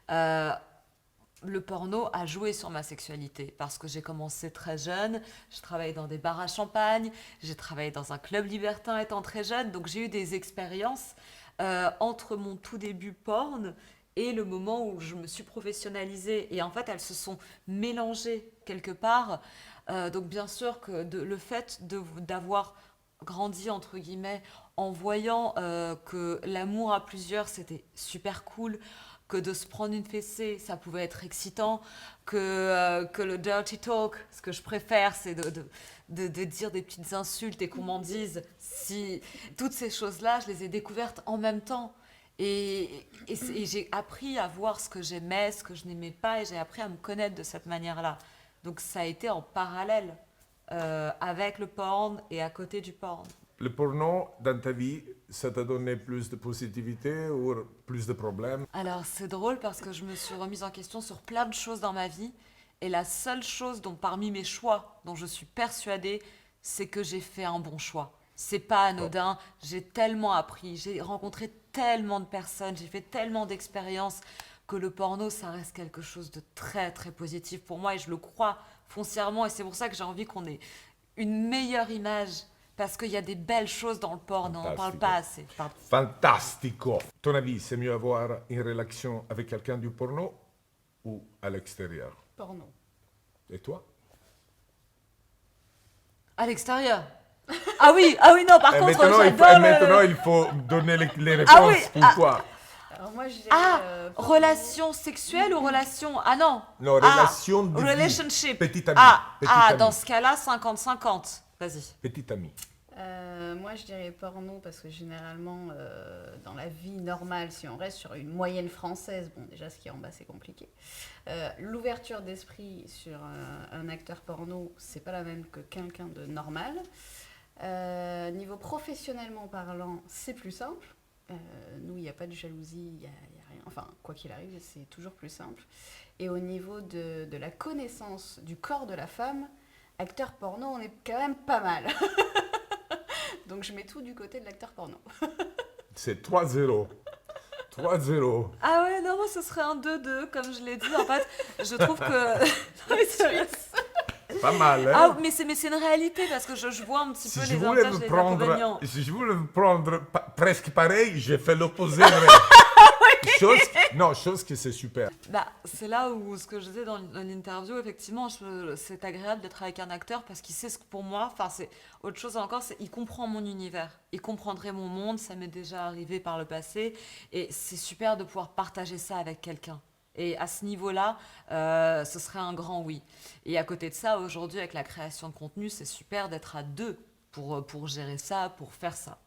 Le porno a joué sur ma sexualité parce que j'ai commencé très jeune, je travaillais dans des bars à champagne, j'ai travaillé dans un club libertin étant très jeune, donc j'ai eu des expériences entre mon tout début porn et le moment où je me suis professionnalisée. Et en fait, elles se sont mélangées quelque part. Donc bien sûr que le fait d'avoir grandi, entre guillemets, en voyant que l'amour à plusieurs, c'était super cool, que de se prendre une fessée, ça pouvait être excitant, que le dirty talk, ce que je préfère, c'est de dire des petites insultes et qu'on m'en dise. Toutes ces choses-là, je les ai découvertes en même temps. Et j'ai appris à voir ce que j'aimais, ce que je n'aimais pas, et j'ai appris à me connaître de cette manière-là. Donc ça a été en parallèle avec le porn et à côté du porn. Le porno, dans ta vie, ça t'a donné plus de positivité ou plus de problèmes? Alors c'est drôle parce que je me suis remise en question sur plein de choses dans ma vie, et la seule chose parmi mes choix dont je suis persuadée, c'est que j'ai fait un bon choix. C'est pas anodin, j'ai tellement appris, j'ai rencontré tellement de personnes, j'ai fait tellement d'expériences que le porno, ça reste quelque chose de très très positif pour moi, et je le crois foncièrement, et c'est pour ça que j'ai envie qu'on ait une meilleure image, parce qu'il y a des belles choses dans le porno, on n'en parle pas assez. Fantastico! Ton avis, c'est mieux avoir une relation avec quelqu'un du porno ou à l'extérieur? Porno. Et toi? À l'extérieur. Ah oui, non, par contre, maintenant, il faut donner les réponses. Pourquoi? Alors moi, je dirais, relation sexuelle ou relation... Ah non. Non, relation de vie. Relationship. Petite amie. Dans ce cas-là, 50-50. Vas-y. Petite amie. Moi, je dirais porno parce que généralement, dans la vie normale, si on reste sur une moyenne française, bon, déjà, ce qui est en bas, c'est compliqué. L'ouverture d'esprit sur un acteur porno, c'est pas la même que quelqu'un de normal. Niveau professionnellement parlant, c'est plus simple. Nous, il n'y a pas de jalousie, il n'y a rien. Enfin, quoi qu'il arrive, c'est toujours plus simple. Et au niveau de la connaissance du corps de la femme, acteur porno, on est quand même pas mal. Donc, je mets tout du côté de l'acteur porno. C'est 3-0. 3-0. Ah ouais, non, moi, ce serait un 2-2, comme je l'ai dit. En fait, je trouve que... Pas mal, hein? Ah, mais c'est une réalité, parce que je vois un petit peu les avantages et les inconvénients. Si je voulais me prendre presque pareil, j'ai fait l'opposé. Chose que c'est super. C'est là où, ce que je disais dans l'interview, effectivement, c'est agréable d'être avec un acteur parce qu'il sait ce que pour moi, enfin c'est autre chose encore, c'est il comprend mon univers, il comprendrait mon monde, ça m'est déjà arrivé par le passé, et c'est super de pouvoir partager ça avec quelqu'un. Et à ce niveau-là, ce serait un grand oui. Et à côté de ça, aujourd'hui, avec la création de contenu, c'est super d'être à deux pour gérer ça, pour faire ça.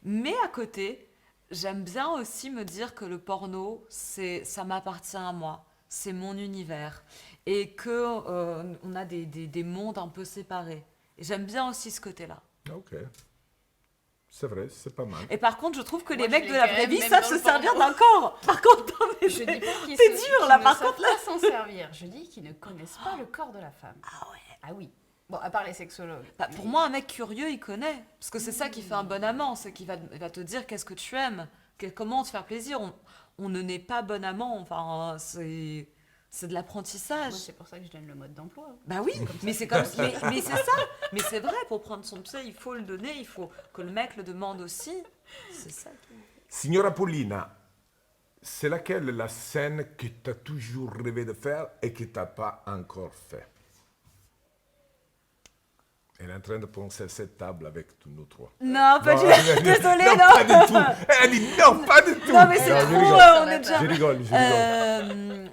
Mais à côté, j'aime bien aussi me dire que le porno, ça m'appartient à moi. C'est mon univers. Et qu'on a des mondes un peu séparés. Et j'aime bien aussi ce côté-là. Ok. C'est vrai, c'est pas mal. Et par contre, je trouve que Moi, les je mecs l'ai de la quand vraie même, vie même savent dans se le servir porno. d'un corps. Par contre, non, mais Je dis pas qu'ils c'est se- dur, qu'ils là, ne par savent contre, là. pas s'en servir. Je dis qu'ils ne connaissent pas le corps de la femme. Ah ouais. Ah oui. Bon, à part les sexologues. Bah, pour Mais- moi, un mec curieux, il connaît. Parce que c'est ça qui fait un bon amant, c'est qu'il va te dire qu'est-ce que tu aimes, comment te faire plaisir. On ne naît pas bon amant, enfin, c'est de Moi, l'apprentissage. c'est pour ça que je donne le mode d'emploi. Bah oui, mais c'est comme, mais c'est ça. Mais c'est vrai, pour prendre son pied, il faut le donner, il faut que le mec le demande aussi. C'est ça qui... Signora Paulina, c'est laquelle la scène que tu as toujours rêvé de faire et que tu n'as pas encore fait? Elle est en train de penser à cette table avec tous nous trois. Non, pas Non, du tout. Désolée, non, non. pas du tout. Elle dit non, pas du tout. Non, mais c'est Non, je trop, rigole. on est déjà... Je rigole, je rigole.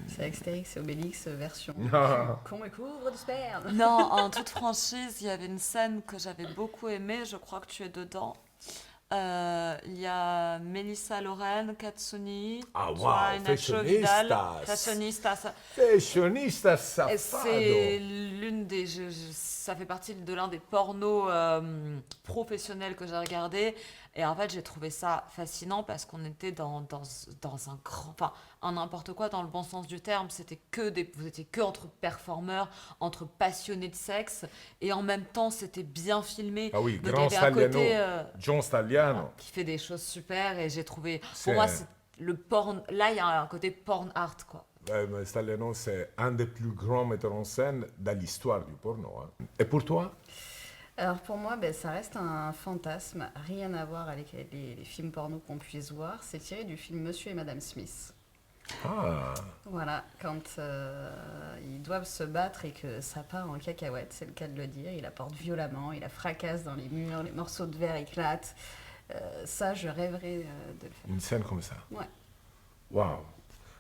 C'est Astérix et Obélix version Non. qu'on me couvre de sperme. Non, en toute franchise, il y avait une scène que j'avais beaucoup aimée, je crois que tu es dedans. Il y a Mélissa Lorraine, Katsuni, Ah, wow, toi et Nacho Vidal. fashionistas. Fashionista, ça. Fashionista Et safado. c'est l'une des... ça fait partie de l'un des pornos professionnels que j'ai regardé. Et en fait, j'ai trouvé ça fascinant parce qu'on était dans un grand... Enfin, un n'importe quoi dans le bon sens du terme. Vous étiez que entre performeurs, entre passionnés de sexe. Et en même temps, c'était bien filmé. Ah oui, Donc, grand il y avait un côté... Staliano. John Staliano. qui fait des choses super. Et j'ai trouvé... Pour C'est- moi, c'est le porn... Là, il y a un côté porn art, quoi. Mais Staliano, c'est un des plus grands metteurs en scène dans l'histoire du porno. Hein. Et pour toi? Alors pour moi, ben, ça reste un fantasme, rien à voir avec les films porno qu'on puisse voir. C'est tiré du film Monsieur et Madame Smith. Ah, Voilà, quand ils doivent se battre et que ça part en cacahuète, c'est le cas de le dire. Il la porte violemment, il la fracasse dans les murs, les morceaux de verre éclatent. Ça, je rêverais de le faire. une scène comme ça. Ouais. Waouh.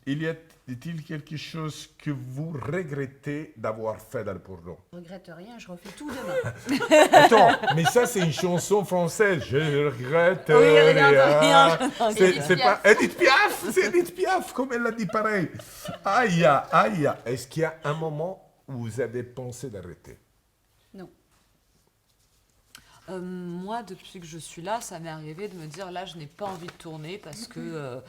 Y a-t-il quelque chose que vous regrettez d'avoir fait dans le porno? Je regrette rien, je refais tout demain. Attends, mais ça c'est une chanson française. Je regrette Oui, rien. C'est Edith c'est pas Piaf. Edith Piaf, c'est Edith Piaf, comme elle l'a dit pareil. Aïe, aïe. Est-ce qu'il y a un moment où vous avez pensé d'arrêter? Non. Moi, depuis que je suis là, ça m'est arrivé de me dire là, je n'ai pas envie de tourner parce que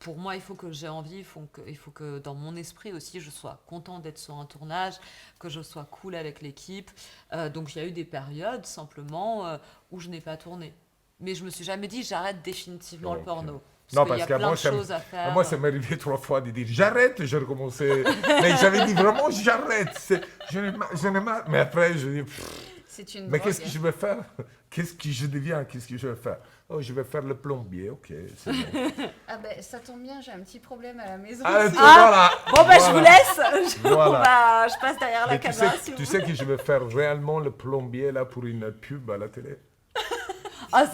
pour moi, il faut que j'ai envie, il faut que dans mon esprit aussi, je sois content d'être sur un tournage, que je sois cool avec l'équipe. Donc, il y a eu des périodes simplement où je n'ai pas tourné. Mais je me suis jamais dit j'arrête définitivement le Ok. porno. Non, qu'il y parce a qu'à plein moi, de choses à faire. moi, ça m'est arrivé 3 fois de dire j'arrête, je recommençais. Mais j'avais dit vraiment j'arrête. J'en ai marre. Mais après, je dis C'est une mais drogue. qu'est-ce que je vais faire? Qu'est-ce que je deviens? Qu'est-ce que je vais faire? Oh, je vais faire le plombier, ok. C'est bon. Ah ben, ça tombe bien, j'ai un petit problème à la maison. Ah, aussi. voilà. Bon, bah, je vous Voilà. laisse. Voilà. Je passe derrière la Mais caméra. si tu vous sais que je vais faire réellement le plombier là pour une pub à la télé. Ah,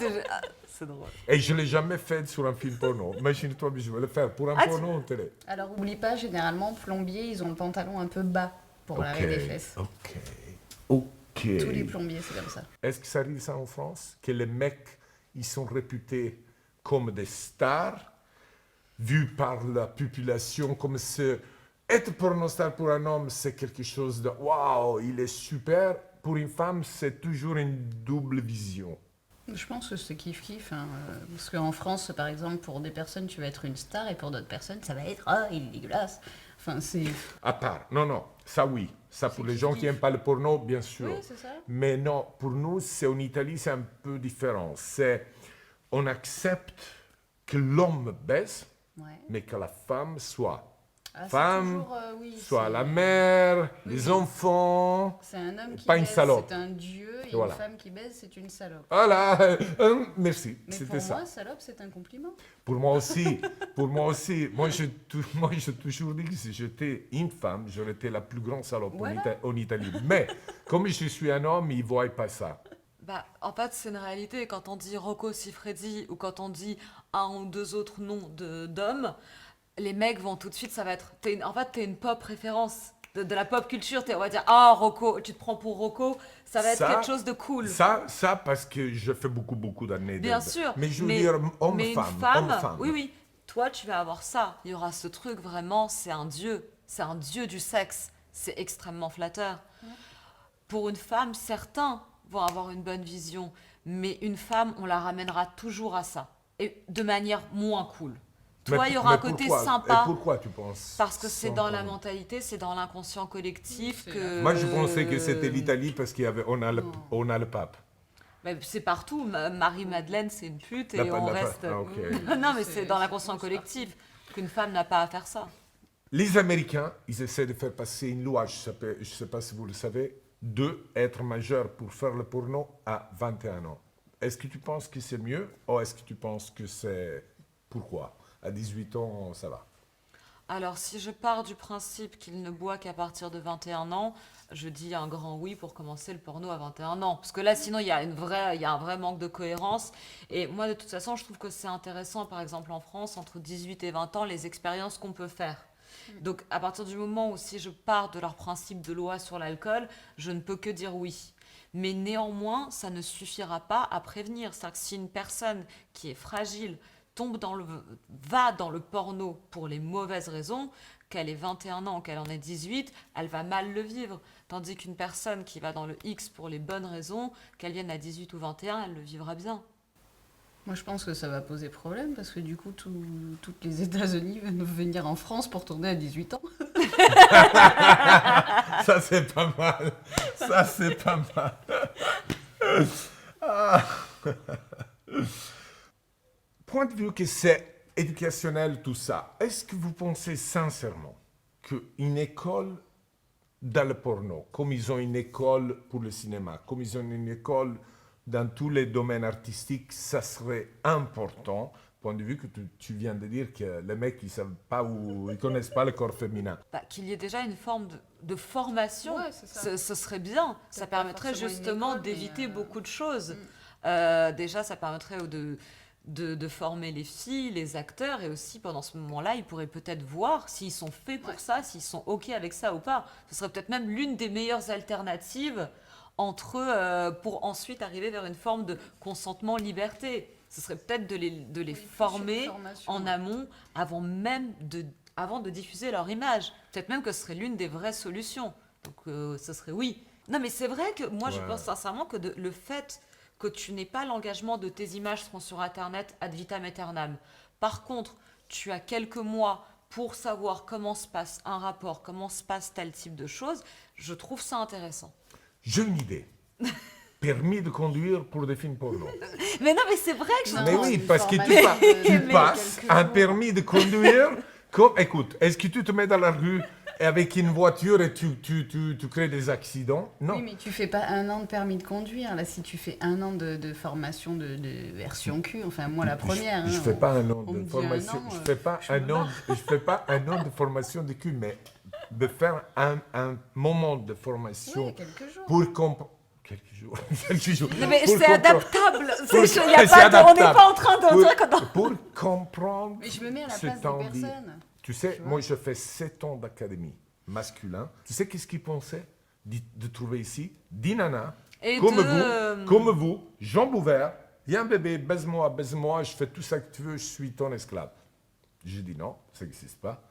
c'est drôle. Et je ne l'ai jamais fait sur un film porno. Imagine-toi, je vais le faire pour un Ah, porno en télé. Alors, oublie pas, généralement, plombiers, ils ont le pantalon un peu bas pour l'arrêt des fesses. Ok. Tous les plombiers, c'est comme ça. Est-ce que ça arrive ça en France? Que les mecs, ils sont réputés comme des stars, vus par la population comme ce... Être pornostar pour un homme, c'est quelque chose de waouh, il est super. Pour une femme, c'est toujours une double vision. Je pense que c'est kiff-kiff. Hein. Parce qu'en France, par exemple, pour des personnes, tu vas être une star et pour d'autres personnes, ça va être « Ah, il est dégueulasse ». Enfin, c'est... À part, non, ça oui. Ça pour C'est les gens kiff-kiff. qui n'aiment pas le porno, bien sûr. Oui, c'est ça. Mais non, pour nous, c'est en Italie, c'est un peu différent. On accepte que l'homme baisse, Ouais. mais que la femme soit Ah, c'est femme, toujours, oui, soit c'est- la mère, Oui, les oui. enfants. C'est un homme qui Pas une baise, salope. c'est un dieu, et Voilà. une femme qui baise, c'est une salope. Voilà, merci, Mais c'était pour ça. moi, salope, c'est un compliment. Pour moi aussi, Moi, j'ai toujours dit que si j'étais une femme, j'aurais été la plus grande salope Voilà. en Italie. Mais comme je suis un homme, ils ne voient pas ça. Bah, en fait, c'est une réalité. Quand on dit Rocco Siffredi ou quand on dit un ou deux autres noms d'hommes, les mecs vont tout de suite, ça va être... En fait, t'es une pop référence de la pop culture. On va dire, ah, Rocco, tu te prends pour Rocco, ça va être Ça, quelque chose de cool. Ça, parce que je fais beaucoup d'années. Bien sûr. Mais je veux dire mais homme-femme. une femme, Homme-femme. oui, toi, tu vas avoir ça. Il y aura ce truc, vraiment, c'est un dieu. C'est un dieu du sexe. C'est extrêmement flatteur. pour une femme, certains vont avoir une bonne vision, mais une femme, on la ramènera toujours à ça, et de manière moins cool. Toi, il y aura un côté sympa. Et pourquoi tu penses? Parce que c'est dans la mentalité, c'est dans l'inconscient collectif que... Moi, je pensais que c'était l'Italie parce qu'on a le pape. Mais c'est partout. Marie-Madeleine, c'est une pute et on reste... Ah, ok. Non, mais c'est dans l'inconscient collectif qu'une femme n'a pas à faire ça. Les Américains, ils essaient de faire passer une loi, je ne sais pas si vous le savez, de être majeur pour faire le porno à 21 ans. Est-ce que tu penses que c'est mieux ou est-ce que tu penses que c'est... Pourquoi? À 18 ans, ça va. Alors, si je pars du principe qu'il ne boit qu'à partir de 21 ans, je dis un grand oui pour commencer le porno à 21 ans. Parce que là, sinon, il y a un vrai manque de cohérence. Et moi, de toute façon, je trouve que c'est intéressant, par exemple, en France, entre 18 et 20 ans, les expériences qu'on peut faire. Donc, à partir du moment où si je pars de leur principe de loi sur l'alcool, je ne peux que dire oui. Mais néanmoins, ça ne suffira pas à prévenir. C'est-à-dire que si une personne qui est fragile va dans le porno pour les mauvaises raisons, qu'elle ait 21 ans, qu'elle en ait 18, elle va mal le vivre. Tandis qu'une personne qui va dans le X pour les bonnes raisons, qu'elle vienne à 18 ou 21, elle le vivra bien. Moi, je pense que ça va poser problème parce que du coup, toutes les États-Unis vont venir en France pour tourner à 18 ans. Ça, c'est pas mal. Ça, c'est pas mal. Ah. Point de vue que c'est éducationnel, tout ça, est-ce que vous pensez sincèrement qu'une école dans le porno, comme ils ont une école pour le cinéma, comme ils ont une école dans tous les domaines artistiques, ça serait important, point de vue que tu viens de dire que les mecs, ils ne savent pas ou ils ne connaissent pas le corps féminin. Qu'il y ait déjà une forme de formation, Ouais, ce serait bien. Ça permettrait justement d'éviter beaucoup de choses. Déjà, ça permettrait de former les filles, les acteurs, et aussi pendant ce moment-là, ils pourraient peut-être voir s'ils sont faits pour ça, s'ils sont OK avec ça ou pas. Ce serait peut-être même l'une des meilleures alternatives entre eux pour ensuite arriver vers une forme de consentement-liberté. Ce serait peut-être de les former en amont avant de diffuser leur image. Peut-être même que ce serait l'une des vraies solutions. Donc ce serait oui. Non mais c'est vrai que moi je pense sincèrement que le fait que tu n'aies pas l'engagement de tes images seront sur Internet ad vitam aeternam. Par contre, tu as quelques mois pour savoir comment se passe un rapport, comment se passe tel type de choses, je trouve ça intéressant. J'ai une idée. Permis de conduire pour des films porno. Mais non, mais c'est vrai que Mais oui, parce que tu passes un permis de conduire. Écoute, est-ce que tu te mets dans la rue avec une voiture et tu crées des accidents? Non. Oui, mais tu fais pas 1 an de permis de conduire. Là, si tu fais 1 an de formation de version Q, enfin moi la première. Je fais pas 1 an de formation. Je fais pas un an de formation de Q, mais de faire un moment de formation quelques jours. pour comprendre. Quelques jours. Non, mais c'est adaptable. On n'est pas en train de dire que pour comprendre. Mais je me mets à la place des personnes. Tu sais, moi, je fais 7 ans d'académie masculin. Tu sais qu'est-ce qu'ils pensaient de trouver ici? 10 nanas, comme vous, jambes ouvertes, viens bébé, baise-moi, je fais tout ça que tu veux, je suis ton esclave. Je dis non, ça n'existe pas.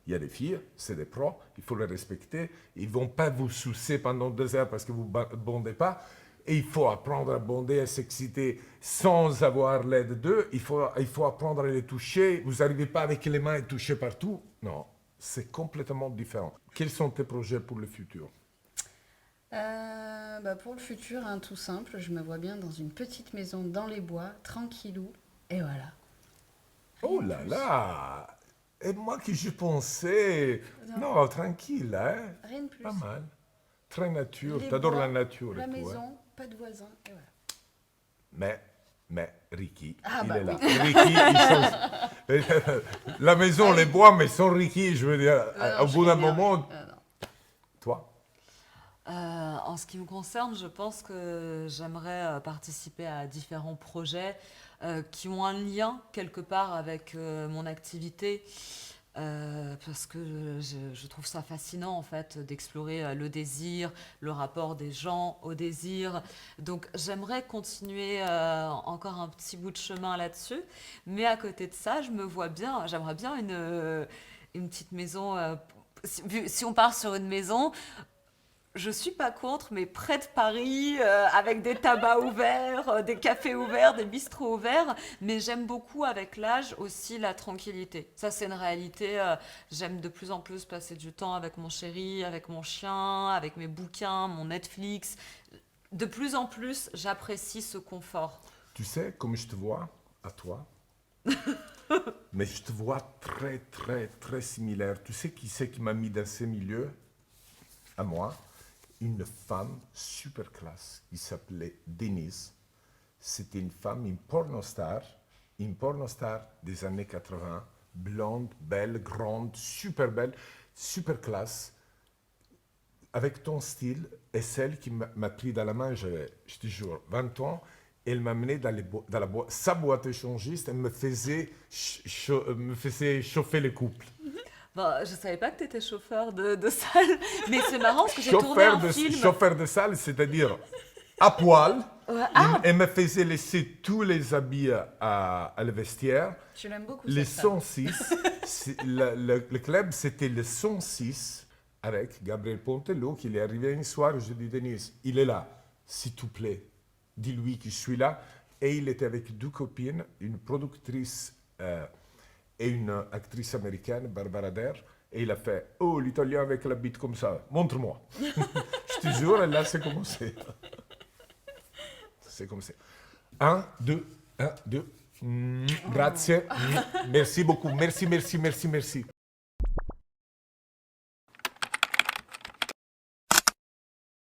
Il y a des filles, c'est des pros, il faut les respecter. Ils ne vont pas vous soucier pendant 2 heures parce que vous ne bondez pas. Et il faut apprendre à bonder, à s'exciter sans avoir l'aide d'eux. Il faut apprendre à les toucher. Vous n'arrivez pas avec les mains et toucher partout. Non, c'est complètement différent. Quels sont tes projets pour le futur? Pour le futur, tout simple. Je me vois bien dans une petite maison dans les bois, tranquillou. Et voilà. Oh là là! Et moi que je pensais... Non, tranquille, hein? Rien de plus. Pas mal. Très nature. Les T'adores bois, la nature. la et tout, maison, hein? pas de voisins, et voilà. Mais Ricky, Ah, il bah est là. oui. Ricky, la maison, les bois, mais sans Ricky, je veux dire, au bout d'un moment... Toi? En ce qui me concerne, je pense que j'aimerais participer à différents projets qui ont un lien quelque part avec mon activité. Parce que je trouve ça fascinant en fait d'explorer le désir, le rapport des gens au désir. Donc j'aimerais continuer encore un petit bout de chemin là-dessus. Mais à côté de ça, j'aimerais bien une petite maison. Si on part sur une maison, je suis pas contre, mais près de Paris, avec des tabacs ouverts, des cafés ouverts, des bistrots ouverts. Mais j'aime beaucoup avec l'âge aussi la tranquillité. Ça, c'est une réalité. J'aime de plus en plus passer du temps avec mon chéri, avec mon chien, avec mes bouquins, mon Netflix. De plus en plus, j'apprécie ce confort. Tu sais, comme je te vois, à toi, mais je te vois très, très, très similaire. Tu sais qui c'est qui m'a mis dans ces milieux? À moi, une femme super classe qui s'appelait Denise. C'était une femme, une pornostar des années 80, blonde, belle, grande, super classe, avec ton style, et celle qui m'a pris dans la main, j'avais, je te jure, 20 ans, elle m'a mené dans sa boîte échangiste, elle me faisait chauffer les couples. Bon, je savais pas que tu étais chauffeur de salle, mais c'est marrant parce que j'ai tourné un film. Chauffeur de salle, c'est-à-dire à poil. Ouais, Elle me faisait laisser tous les habits à le vestiaire. Je l'aime beaucoup. Le cette femme. 106, le club, c'était le 106 avec Gabriel Pontello, qui est arrivé un soir. Je dis, Denise, il est là, s'il te plaît, dis-lui que je suis là. Et il était avec deux copines, une productrice et une actrice américaine, Barbara Der. Et il a fait, oh, l'italien avec la bite comme ça, montre-moi. Je te jure, et là, c'est commencé. C'est comme ça. 1, 2, 1, 2. Grazie. Merci beaucoup. Merci.